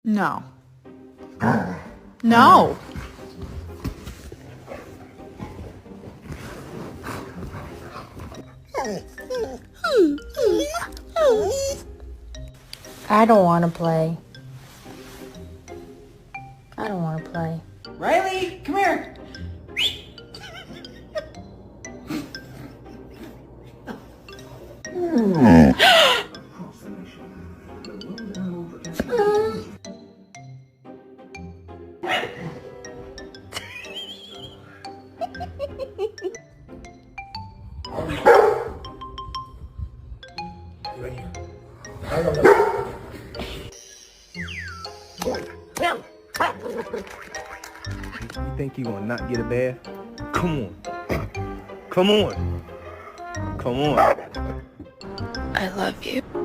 No. No. I don't want to play. I don't want to play. Riley, come here. You think you gonna not get a bath? Come on. Come on. Come on. I love you.